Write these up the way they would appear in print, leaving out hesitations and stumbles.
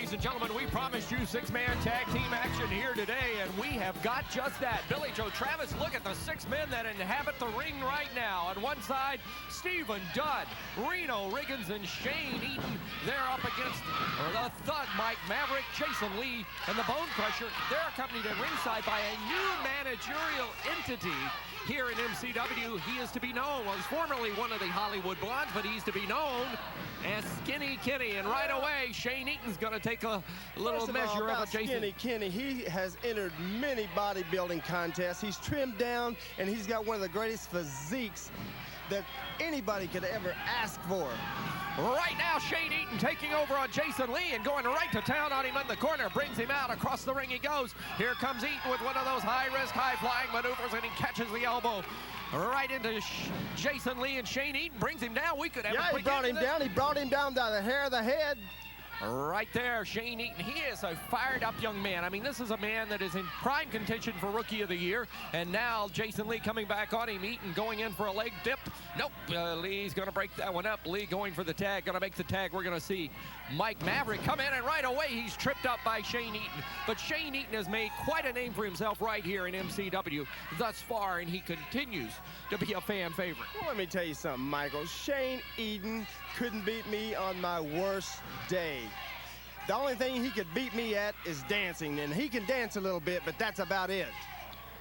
Ladies and gentlemen, we promised you six-man tag team action here today, and we have got just that. Billy Joe Travis, look at the six men that inhabit the ring right now. On one side, Stephen Dunn, Reno Riggins, and Shane Eaton. They're up against the Thug, Mike Maverick, Jason Lee, and the Bonecrusher. They're accompanied at ringside by a new managerial entity here in MCW. He is to be known, was formerly one of the Hollywood Blondes, but he's to be known as Skinny Kenny. And right away, Shane Eaton's going to take a little measure of a Jason. Skinny Kenny, he has entered many bodybuilding contests. He's trimmed down, and he's got one of the greatest physiques that anybody could ever ask for. Right now, Shane Eaton taking over on Jason Lee and going right to town on him in the corner. Brings him out. Across the ring he goes. Here comes Eaton with one of those high-risk, high-flying maneuvers, and he catches the elbow right into Jason Lee, and Shane Eaton brings him down. We could have he brought him down. He brought him down by the hair of the head. Right there, Shane Eaton. He is a fired-up young man. I mean, this is a man that is in prime contention for Rookie of the Year. And now Jason Lee coming back on him. Eaton going in for a leg dip. Nope, Lee's going to break that one up. Lee going for the tag, going to make the tag. We're going to see Mike Maverick come in, and right away he's tripped up by Shane Eaton. But Shane Eaton has made quite a name for himself right here in MCW thus far, and he continues to be a fan favorite. Well, let me tell you something, Michael. Shane Eaton couldn't beat me on my worst day. The only thing he could beat me at is dancing, and he can dance a little bit, but that's about it.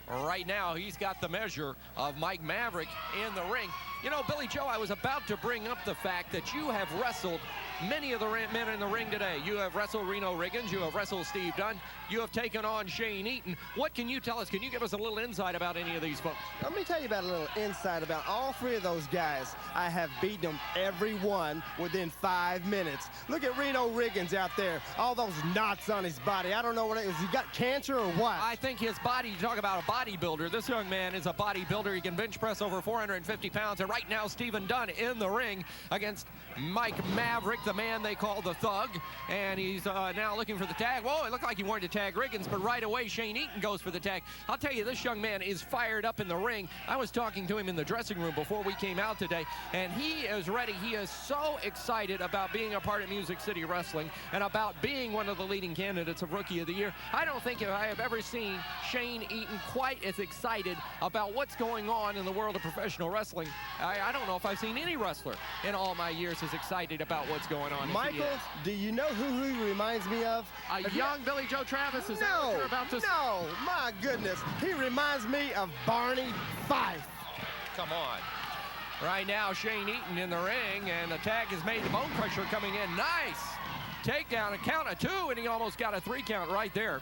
Right now, he's got the measure of Mike Maverick in the ring. You know, Billy Joe, I was about to bring up the fact that you have wrestled many of the men in the ring today. You have wrestled Reno Riggins. You have wrestled Steve Dunn. You have taken on Shane Eaton. What can you tell us? Can you give us a little insight about any of these folks? Let me tell you about a little insight about all three of those guys. I have beaten them every one within 5 minutes. Look at Reno Riggins out there. All those knots on his body. I don't know what it is. He got cancer or what? I think his body, you talk about a bodybuilder. This young man is a bodybuilder. He can bench press over 450 pounds. And right now, Stephen Dunn in the ring against Mike Maverick, the man they call the Thug. And he's now looking for the tag. Whoa, it looked like he wanted to tag Riggins, but right away Shane Eaton goes for the tag. I'll tell you, this young man is fired up in the ring. I was talking to him in the dressing room before we came out today, and he is ready. He is so excited about being a part of Music City Wrestling and about being one of the leading candidates of Rookie of the Year. I don't think I have ever seen Shane Eaton quite as excited about what's going on in the world of professional wrestling. I don't know if I've seen any wrestler in all my years as excited about what's going on. Michael, do you know who he reminds me of? A young Billy Joe Travis. Is that what you're about to say? No, my goodness. He reminds me of Barney Fife. Come on. Right now, Shane Eaton in the ring, and the tag is made. The Bonecrusher coming in. Nice takedown, a count of 2, and he almost got a 3 count right there.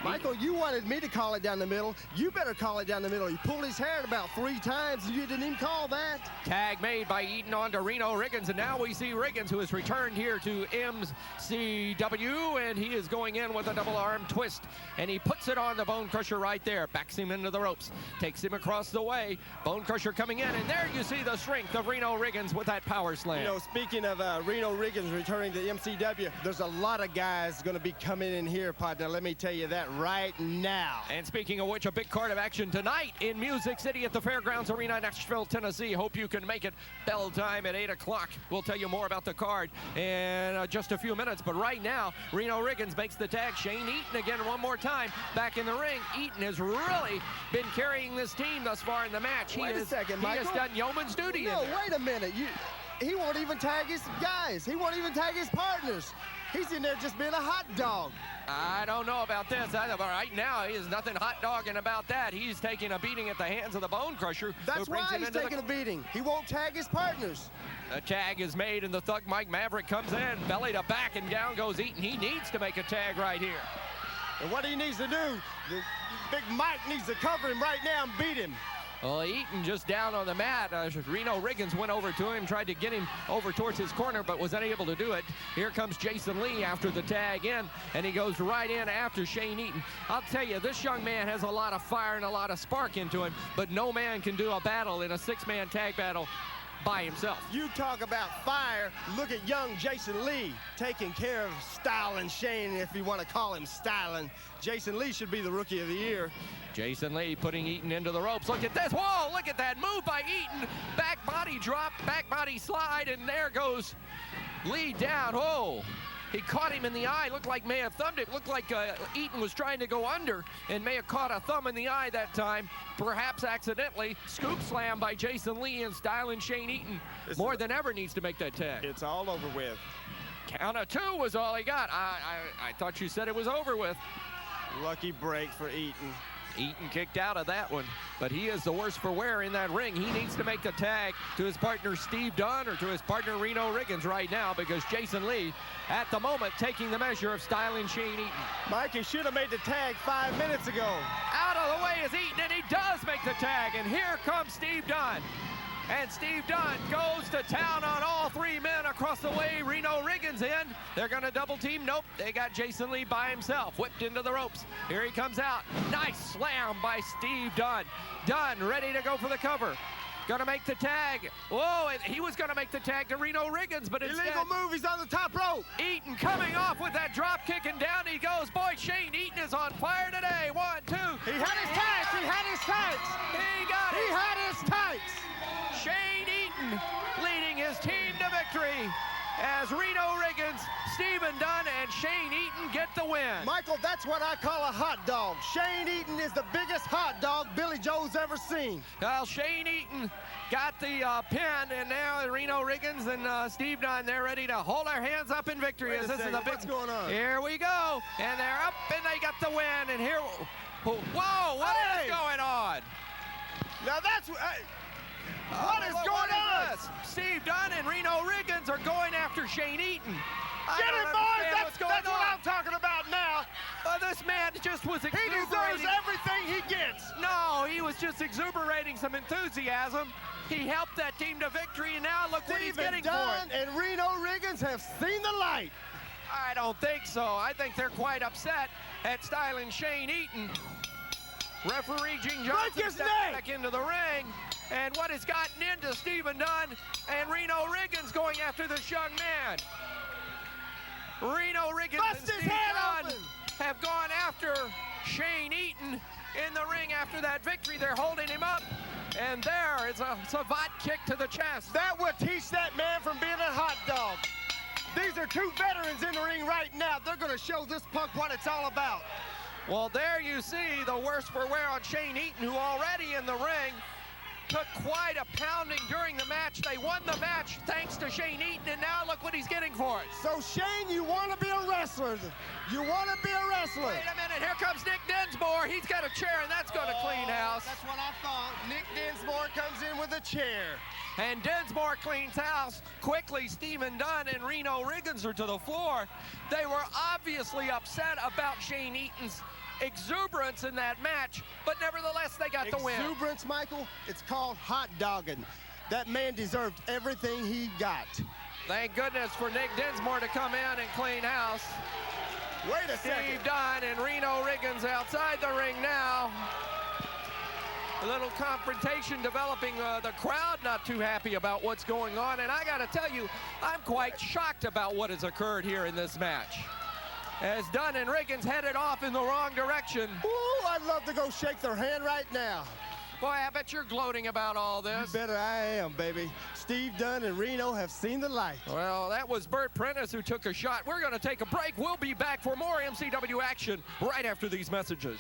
Michael, you wanted me to call it down the middle. You better call it down the middle. He pulled his hair about 3 times. You didn't even call that. Tag made by Eaton onto Reno Riggins, and now we see Riggins, who has returned here to MCW, and he is going in with a double arm twist, and he puts it on the Bonecrusher right there. Backs him into the ropes, takes him across the way. Bonecrusher coming in, and there you see the strength of Reno Riggins with that power slam. You know, speaking of Reno Riggins returning to MCW, there's a lot of guys going to be coming in here, partner. Let me tell you that right now. And speaking of which, a big card of action tonight in Music City at the Fairgrounds Arena, Nashville, Tennessee. Hope you can make it. Bell time at 8 o'clock. We'll tell you more about the card in just a few minutes. But right now, Reno Riggins makes the tag. Shane Eaton again one more time back in the ring. Eaton has really been carrying this team thus far in the match. Wait a second, Michael. He has done yeoman's duty. No, wait a minute. He won't even tag his guys. He won't even tag his partners. He's in there just being a hot dog. I don't know about this. Right now, he is nothing hot dogging about that. He's taking a beating at the hands of the Bonecrusher. That's why he's taking a beating. He won't tag his partners. The tag is made, and the Thug Mike Maverick comes in. Belly to back, and down goes Eaton. He needs to make a tag right here. And what he needs to do, the Big Mike needs to cover him right now and beat him. Well, Eaton just down on the mat. Reno Riggins went over to him, tried to get him over towards his corner, but was unable to do it. Here comes Jason Lee after the tag in, and he goes right in after Shane Eaton. I'll tell you, this young man has a lot of fire and a lot of spark into him, but no man can do a battle in a 6-man tag battle by himself. You talk about fire, look at young Jason Lee taking care of styling Shane, if you want to call him styling. Jason Lee should be the Rookie of the Year. Jason Lee putting Eaton into the ropes. Look at this. Whoa, look at that move by Eaton. Back body drop, back body slide, and there goes Lee down. Whoa. He caught him in the eye. Looked like may have thumbed it. Looked like Eaton was trying to go under and may have caught a thumb in the eye that time, perhaps accidentally. Scoop slam by Jason Lee in style, and Shane Eaton more than ever needs to make that tag. It's all over with. Count of 2 was all he got. I thought you said it was over with. Lucky break for Eaton. Eaton kicked out of that one, but he is the worst for wear in that ring. He needs to make the tag to his partner Steve Dunn or to his partner Reno Riggins right now, because Jason Lee, at the moment, taking the measure of styling Shane Eaton. Mike, he should have made the tag 5 minutes ago. Out of the way is Eaton, and he does make the tag, and here comes Steve Dunn. And Steve Dunn goes to town on all 3 men across the way. Reno Riggins in. They're going to double team. Nope, they got Jason Lee by himself, whipped into the ropes. Here he comes out. Nice slam by Steve Dunn. Dunn ready to go for the cover. Going to make the tag. Whoa, he was going to make the tag to Reno Riggins, but instead... Illegal move, he's on the top rope. Eaton coming off with that drop kick, and down he goes. Boy, Shane Eaton is on fire today. 1, 2. He had his tights. He had his tights. He got it. He had his tights. Shane Eaton leading his team to victory as Reno Riggins, Stephen Dunn, and Shane Eaton get the win. Michael, that's what I call a hot dog. Shane Eaton is the biggest hot dog Billy Joe's ever seen. Well, Shane Eaton got the pin, and now Reno Riggins and Steve Dunn, they're ready to hold their hands up in victory. As this is a big... What's going on? Here we go, and they're up, and they got the win, and here... Whoa, what is going on? Now that's... What is going on? This? Steve Dunn and Reno Riggins are going after Shane Eaton. Get it, boys! That's what I'm talking about now. This man just was exuberating. He deserves everything he gets. No, he was just exuberating some enthusiasm. He helped that team to victory, and now look what he's getting for it. and Reno Riggins have seen the light. I don't think so. I think they're quite upset at styling Shane Eaton. Referee Gene Johnson stepped back into the ring. And what has gotten into Stephen Dunn and Reno Riggins going after this young man. Reno Riggins and Steve Dunn have gone after Shane Eaton in the ring after that victory. They're holding him up. And there is a savate kick to the chest. That would teach that man from being a hot dog. These are 2 veterans in the ring right now. They're going to show this punk what it's all about. Well, there you see the worst for wear on Shane Eaton, who already in the ring took quite a pounding during the match. They won the match thanks to Shane Eaton, and now look what he's getting for it. So, Shane, you want to be a wrestler. You want to be a wrestler. Wait a minute, here comes Nick Dinsmore. He's got a chair, and that's going to clean house. That's what I thought. Nick Dinsmore comes in with a chair. And Dinsmore cleans house. Quickly, Stephen Dunn and Reno Riggins are to the floor. They were obviously upset about Shane Eaton's exuberance in that match, but nevertheless they got the win. Exuberance, Michael, it's called hot dogging. That man deserved everything he got. Thank goodness for Nick Dinsmore to come in and clean house. Wait a second. Steve Dunn and Reno Riggins outside the ring now. A little confrontation developing, the crowd not too happy about what's going on, and I gotta tell you, I'm quite shocked about what has occurred here in this match. As Dunn and Riggins headed off in the wrong direction. Ooh, I'd love to go shake their hand right now. Boy, I bet you're gloating about all this. You better I am, baby. Steve Dunn and Reno have seen the light. Well, that was Bert Prentice who took a shot. We're going to take a break. We'll be back for more MCW action right after these messages.